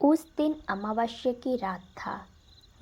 उस दिन अमावस्या की रात था।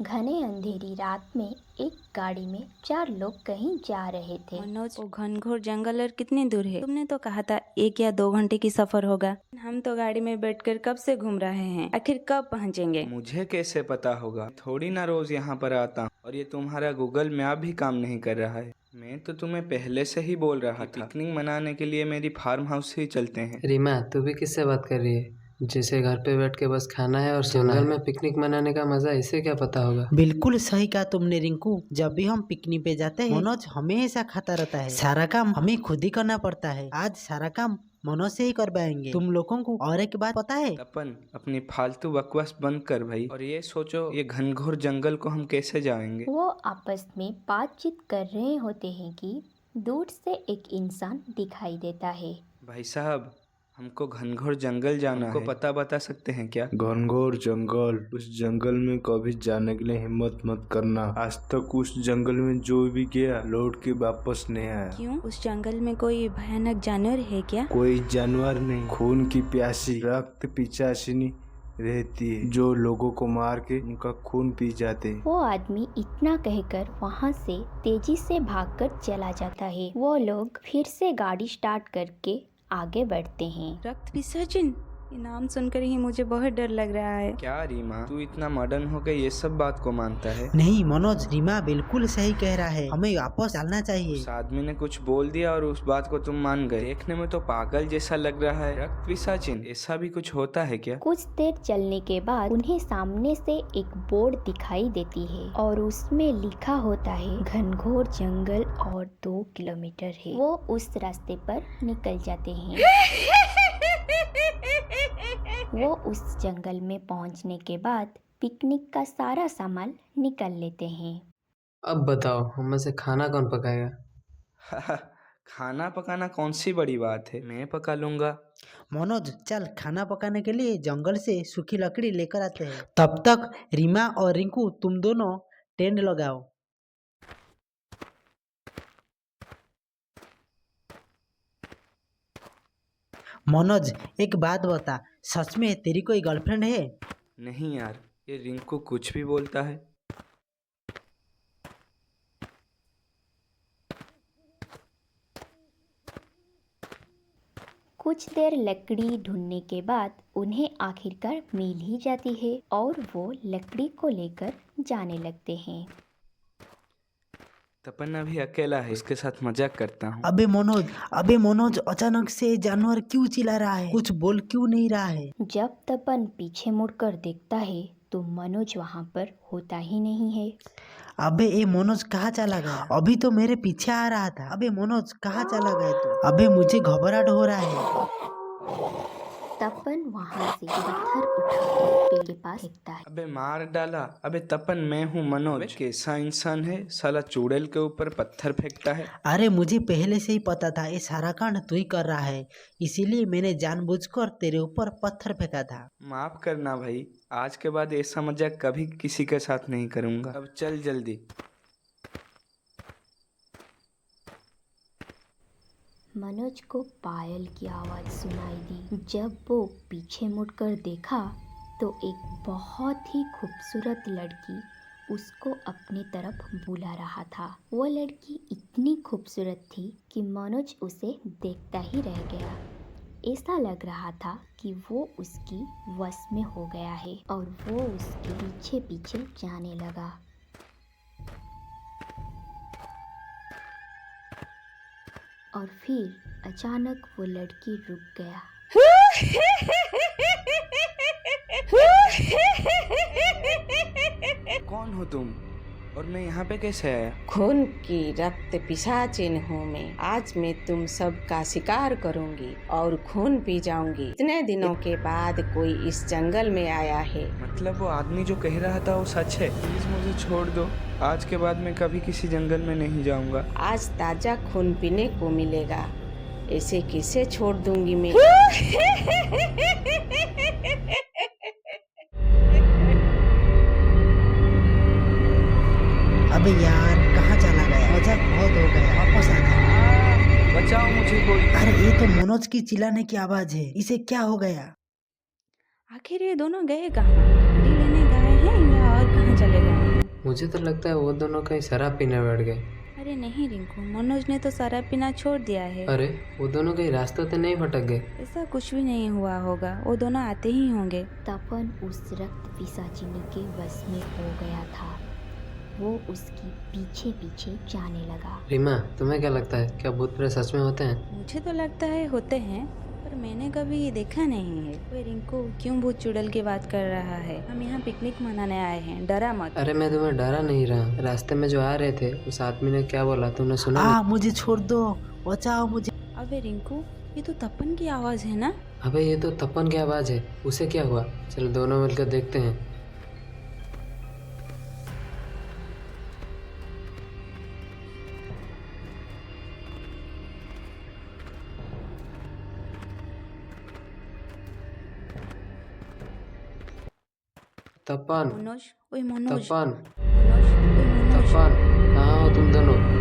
घने अंधेरी रात में एक गाड़ी में 4 लोग कहीं जा रहे थे। मनोज, वो घनघोर जंगल और कितनी दूर है? तुमने तो कहा था 1 या 2 घंटे की सफर होगा। हम तो गाड़ी में बैठकर कब से घूम रहे हैं, आखिर कब पहुंचेंगे? मुझे कैसे पता होगा? थोड़ी ना रोज यहाँ पर आता हूँ। और ये तुम्हारा गूगल मैप भी काम नहीं कर रहा है। मैं तो तुम्हें पहले से ही बोल रहा था पिकनिक मनाने के लिए मेरी फार्म हाउस से ही चलते हैं। रीमा, तू भी किससे बात कर रही है? जैसे घर पे बैठ के बस खाना है और जंगल में पिकनिक मनाने का मजा इसे क्या पता होगा। बिल्कुल सही कहा तुमने रिंकू। जब भी हम पिकनिक पे जाते हैं मनोज हमेशा खाता रहता है। सारा काम हमें खुद ही करना पड़ता है। आज सारा काम मनोज से ही करवाएंगे। तुम लोगों को और एक बात पता है? तपन, अपनी फालतू बकवास बंद कर भाई, और ये सोचो ये घनघोर जंगल को हम कैसे जाएंगे। वो आपस में बातचीत कर रहे होते हैं कि दूर से एक इंसान दिखाई देता है। भाई साहब, हमको घनघोर जंगल जाना है, पता बता सकते हैं क्या? घनघोर जंगल? उस जंगल में कभी जाने के लिए हिम्मत मत करना। आज तक उस जंगल में जो भी गया लौट के वापस नहीं आया। क्यों? उस जंगल में कोई भयानक जानवर है क्या? कोई जानवर नहीं, खून की प्यासी रक्त पिचासिनी रहती है जो लोगों को मार के उनका खून पी जाते हैं। वो आदमी इतना कहकर वहाँ से तेजी से भागकर चला जाता है। वो लोग फिर से गाड़ी स्टार्ट करके आगे बढ़ते हैं। रक्त विसर्जन? ये नाम सुनकर ही मुझे बहुत डर लग रहा है। क्या रीमा, तू इतना मॉडर्न हो गई ये सब बात को मानता है? नहीं मनोज, रीमा बिल्कुल सही कह रहा है। हमें वापस चलना चाहिए। उस आदमी ने कुछ बोल दिया और उस बात को तुम मान गए। देखने में तो पागल जैसा लग रहा है। रक्त पिशाचिन ऐसा भी कुछ होता है क्या? कुछ देर चलने के बाद उन्हें सामने से एक बोर्ड दिखाई देती है और उसमें लिखा होता है घनघोर जंगल और 2 किलोमीटर है। वो उस रास्ते पर निकल जाते हैं। वो उस जंगल में पहुंचने के बाद पिकनिक का सारा सामान निकल लेते हैं। अब बताओ, हम में से खाना कौन पकाएगा? खाना पकाना कौन सी बड़ी बात है, मैं पका लूंगा। मनोज चल, खाना पकाने के लिए जंगल से सूखी लकड़ी लेकर आते हैं। तब तक रीमा और रिंकू तुम दोनों टेंट लगाओ। मनोज एक बात बता, सच में तेरी कोई गर्लफ्रेंड है? नहीं यार, ये रिंकू कुछ भी बोलता है। कुछ देर लकड़ी ढूंढने के बाद उन्हें आखिरकार मिल ही जाती है और वो लकड़ी को लेकर जाने लगते हैं। तपन अभी अकेला है, उसके साथ मजाक करता हूँ। अबे मनोज अचानक से जानवर क्यों चिल्ला रहा है? कुछ बोल क्यों नहीं रहा है? जब तपन पीछे मुड़कर देखता है तो मनोज वहाँ पर होता ही नहीं है। अबे ये मनोज कहाँ चला गया? अभी तो मेरे पीछे आ रहा था। अबे मनोज कहाँ चला गया तू? अबे मुझे घबराहट हो रहा है। तपन वहाँ से पत्थर उठाकर पेड़ के पास फेंकता है। अबे मार डाला। अबे तपन, मैं हूँ मनोज। कैसा इंसान है साला, चुड़ैल के ऊपर पत्थर फेंकता है। अरे मुझे पहले से ही पता था ये सारा कांड तू ही कर रहा है, इसीलिए मैंने जानबूझकर तेरे ऊपर पत्थर फेंका था। माफ करना भाई, आज के बाद ऐसा मजाक कभी किसी के साथ नहीं करूँगा। अब चल जल्दी। मनोज को पायल की आवाज़ सुनाई दी। जब वो पीछे मुड़कर देखा तो एक बहुत ही खूबसूरत लड़की उसको अपनी तरफ बुला रहा था। वो लड़की इतनी खूबसूरत थी कि मनोज उसे देखता ही रह गया। ऐसा लग रहा था कि वो उसकी वश में हो गया है और वो उसके पीछे पीछे जाने लगा। और फिर अचानक वो लड़की रुक गया। कौन हो तुम और मैं यहाँ पे कैसे आया? खून की रक्त पिशाचिन हूँ मैं। आज मैं तुम सब का शिकार करूँगी और खून पी जाऊंगी। इतने दिनों के बाद कोई इस जंगल में आया है। मतलब वो आदमी जो कह रहा था वो सच है? प्लीज मुझे छोड़ दो, आज के बाद मैं कभी किसी जंगल में नहीं जाऊंगा। आज ताजा खून पीने को मिलेगा, ऐसे किसे छोड़ दूंगी मैं। अबे यार कहाँ चला गया? मजाक बहुत हो गया, वापस आ जा। बचाओ मुझे कोई। अरे ये तो मनोज की चिल्लाने की आवाज है, इसे क्या हो गया? आखिर ये दोनों गए कहाँ? गाड़ी लेने गए हैं या और कहाँ चले गए हैं? मुझे तो लगता है वो दोनों कहीं शराब पीने बैठ गए। अरे नहीं रिंकू, मनोज ने तो शराब पीना छोड़ दिया है। अरे वो दोनों कहीं रास्ते तो नहीं भटक गए? ऐसा कुछ भी नहीं हुआ होगा, वो दोनों आते ही होंगे। तपन उस रक्त पिशाचिनी के वश में हो गया था। वो उसकी पीछे पीछे जाने लगा। रीमा, तुम्हें क्या लगता है, क्या भूत प्रेत सच में होते हैं? मुझे तो लगता है होते हैं, पर मैंने कभी ये देखा नहीं है। ओए रिंकू, क्यों भूत चुड़ैल की बात कर रहा है? हम यहाँ पिकनिक मनाने आए हैं, डरा मत। अरे मैं तुम्हें डरा नहीं रहा। रास्ते में जो आ रहे थे उस आदमी ने क्या बोला तुमने सुना नहीं? मुझे छोड़ दो, बचाओ मुझे। अबे रिंकू, ये तो तपन की आवाज है ना? अबे ये तो तपन की आवाज है, उसे क्या हुआ? चलो दोनों मिलकर देखते हैं। तपन, मनोज, ओए मनोज, तपन, मनोज, ओए मनोज। तपन, कहाँ हो तुम दोनों?